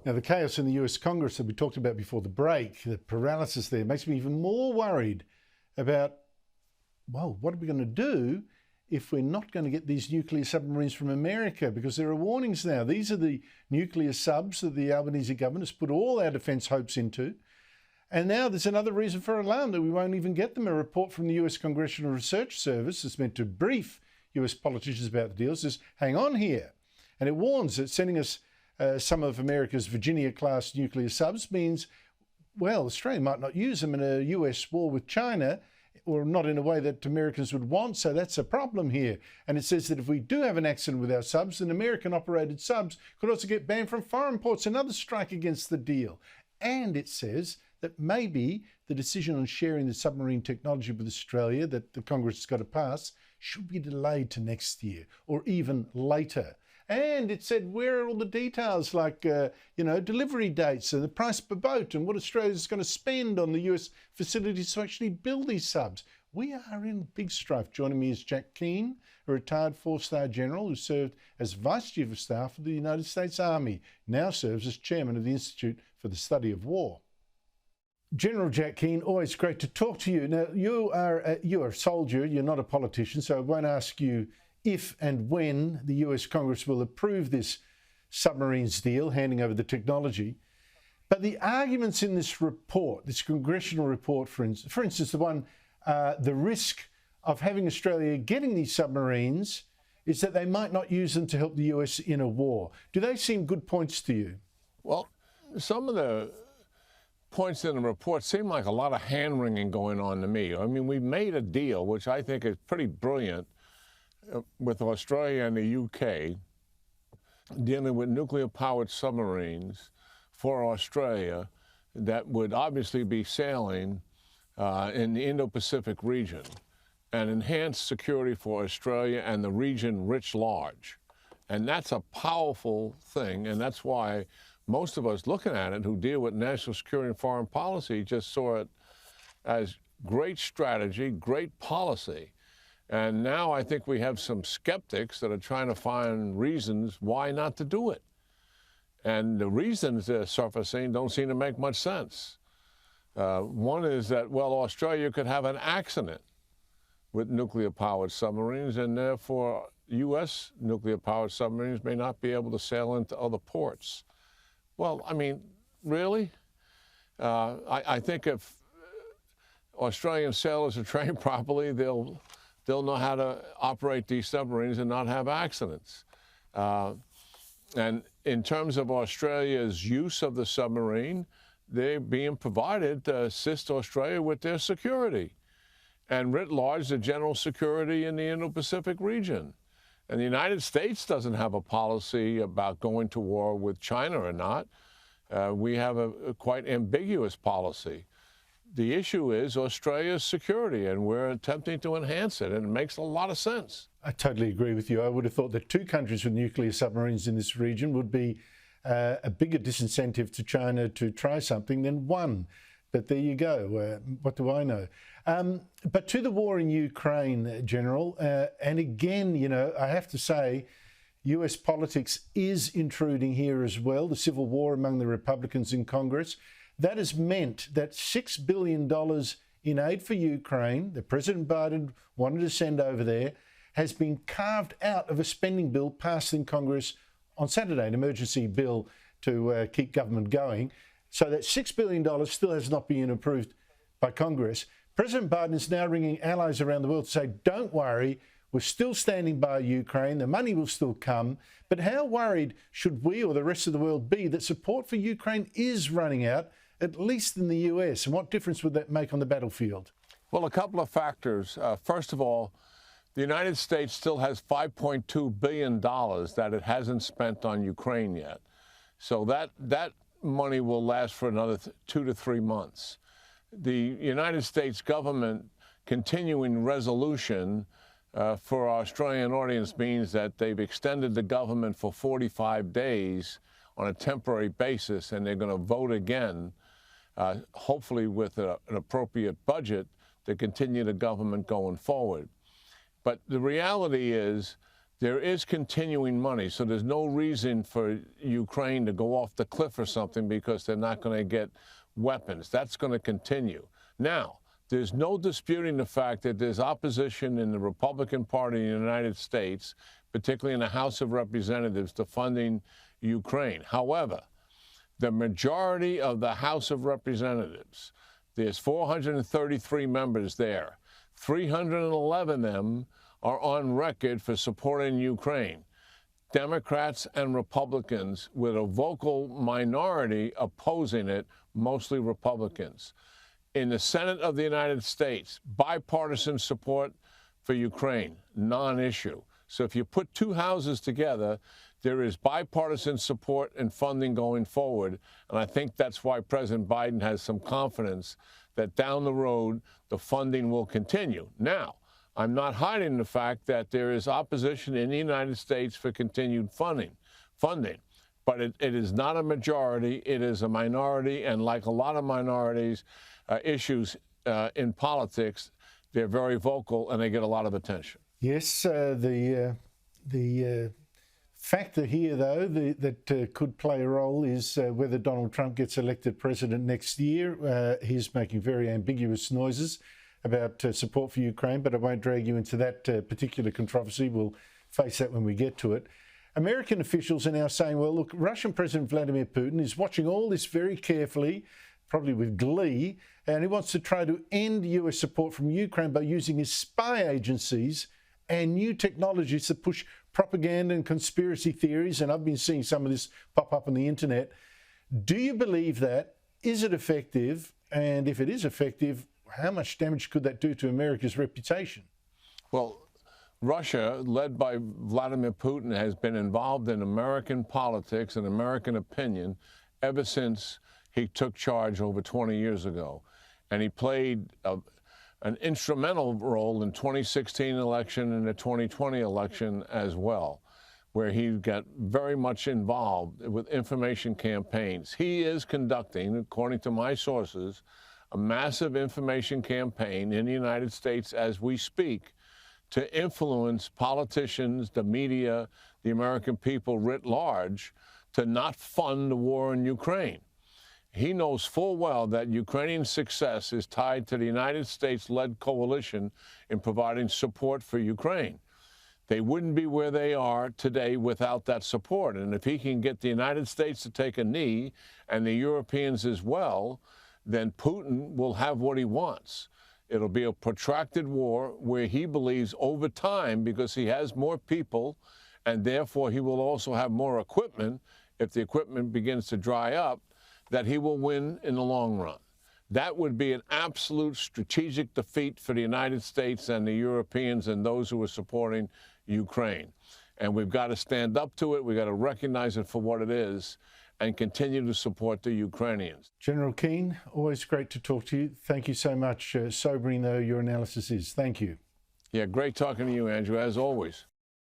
Now, the chaos in the US Congress that we talked about before the break, the paralysis there, makes me even more worried about, well, what are we going to do if we're not going to get these nuclear submarines from America? Because there are warnings now. These are the nuclear subs that the Albanese government has put all our defence hopes into. And now there's another reason for alarm that we won't even get them. A report from the US Congressional Research Service that's meant to brief US politicians about the deals says, hang on here. And it warns that sending us some of America's Virginia-class nuclear subs means, well, Australia might not use them in a US war with China, or not in a way that Americans would want, so that's a problem here. And it says that if we do have an accident with our subs, then American-operated subs could also get banned from foreign ports, another strike against the deal. And it says that maybe the decision on sharing the submarine technology with Australia that the Congress has got to pass should be delayed to next year or even later. And it said, where are all the details like, delivery dates and the price per boat and what Australia's going to spend on the US facilities to actually build these subs? We are in big strife. Joining me is Jack Keane, a retired four-star general who served as Vice Chief of Staff of the United States Army, now serves as Chairman of the Institute for the Study of War. General Jack Keane, always great to talk to you. Now, you're a soldier, you're not a politician, so I won't ask you if and when the US Congress will approve this submarines deal, handing over the technology. But the arguments in this report, this congressional report, for instance, the one, the risk of having Australia getting these submarines is that they might not use them to help the US in a war. Do they seem good points to you? Well, some of the points in the report seem like a lot of hand-wringing going on to me. I mean, we've made a deal, which I think is pretty brilliant, with Australia and the UK, dealing with nuclear-powered submarines for Australia that would obviously be sailing in the Indo-Pacific region and enhance security for Australia and the region writ large. And that's a powerful thing, and that's why most of us looking at it who deal with national security and foreign policy just saw it as great strategy, great policy. And now I think we have some skeptics that are trying to find reasons why not to do it. And the reasons they're surfacing don't seem to make much sense. One is that, well, Australia could have an accident with nuclear-powered submarines, and therefore U.S. nuclear-powered submarines may not be able to sail into other ports. Well, I mean, really? I think if Australian sailors are trained properly, they'll know how to operate these submarines and not have accidents. And in terms of Australia's use of the submarine, they're being provided to assist Australia with their security and writ large the general security in the Indo-Pacific region. And the United States doesn't have a policy about going to war with China or not. We have a quite ambiguous policy. The issue is Australia's security, and we're attempting to enhance it, and it makes a lot of sense. I totally agree with you. I would have thought that two countries with nuclear submarines in this region would be a bigger disincentive to China to try something than one. But there you go. What do I know? But to the war in Ukraine, General, and again, I have to say, US politics is intruding here as well, the civil war among the Republicans in Congress. That has meant that $6 billion in aid for Ukraine that President Biden wanted to send over there has been carved out of a spending bill passed in Congress on Saturday, an emergency bill to keep government going. So that $6 billion still has not been approved by Congress. President Biden is now ringing allies around the world to say, don't worry, we're still standing by Ukraine, the money will still come. But how worried should we or the rest of the world be that support for Ukraine is running out, at least in the US? And what difference would that make on the battlefield? Well, a couple of factors. First of all, the United States still has $5.2 billion that it hasn't spent on Ukraine yet. So that money will last for another 2 to 3 months. The United States government continuing resolution for our Australian audience means that they've extended the government for 45 days on a temporary basis, and they're going to vote again, hopefully with an appropriate budget to continue the government going forward. But the reality is there is continuing money, so there's no reason for Ukraine to go off the cliff or something because they're not going to get weapons. That's going to continue. Now, there's no disputing the fact that there's opposition in the Republican Party in the United States, particularly in the House of Representatives, to funding Ukraine. However, the majority of the House of Representatives, there's 433 members there, 311 of them are on record for supporting Ukraine. Democrats and Republicans, with a vocal minority opposing it, mostly Republicans. In the Senate of the United States, bipartisan support for Ukraine, non-issue. So if you put two houses together, there is bipartisan support and funding going forward. And I think that's why President Biden has some confidence that down the road, the funding will continue. Now, I'm not hiding the fact that there is opposition in the United States for continued funding. But it is not a majority, it is a minority, and like a lot of minorities, issues in politics, they're very vocal and they get a lot of attention. Yes, the factor here, though, that could play a role is whether Donald Trump gets elected president next year. He's making very ambiguous noises about support for Ukraine, but I won't drag you into that particular controversy. We'll face that when we get to it. American officials are now saying, well, look, Russian President Vladimir Putin is watching all this very carefully, probably with glee, and he wants to try to end US support from Ukraine by using his spy agencies and new technologies to push propaganda and conspiracy theories, and I've been seeing some of this pop up on the internet. Do you believe that? Is it effective? And if it is effective, how much damage could that do to America's reputation? Well, Russia, led by Vladimir Putin, has been involved in American politics and American opinion ever since he took charge over 20 years ago. And he played an instrumental role in 2016 election and the 2020 election as well, where he got very much involved with information campaigns. He is conducting, according to my sources, a massive information campaign in the United States as we speak to influence politicians, the media, the American people writ large to not fund the war in Ukraine. He knows full well that Ukrainian success is tied to the United States-led coalition in providing support for Ukraine. They wouldn't be where they are today without that support. And if he can get the United States to take a knee and the Europeans as well, then Putin will have what he wants. It'll be a protracted war where he believes over time, because he has more people and therefore he will also have more equipment, if the equipment begins to dry up, that he will win in the long run. That would be an absolute strategic defeat for the United States and the Europeans and those who are supporting Ukraine. And we've got to stand up to it. We've got to recognize it for what it is and continue to support the Ukrainians. General Keane, always great to talk to you. Thank you so much. Sobering though your analysis is. Thank you. Yeah, great talking to you, Andrew, as always.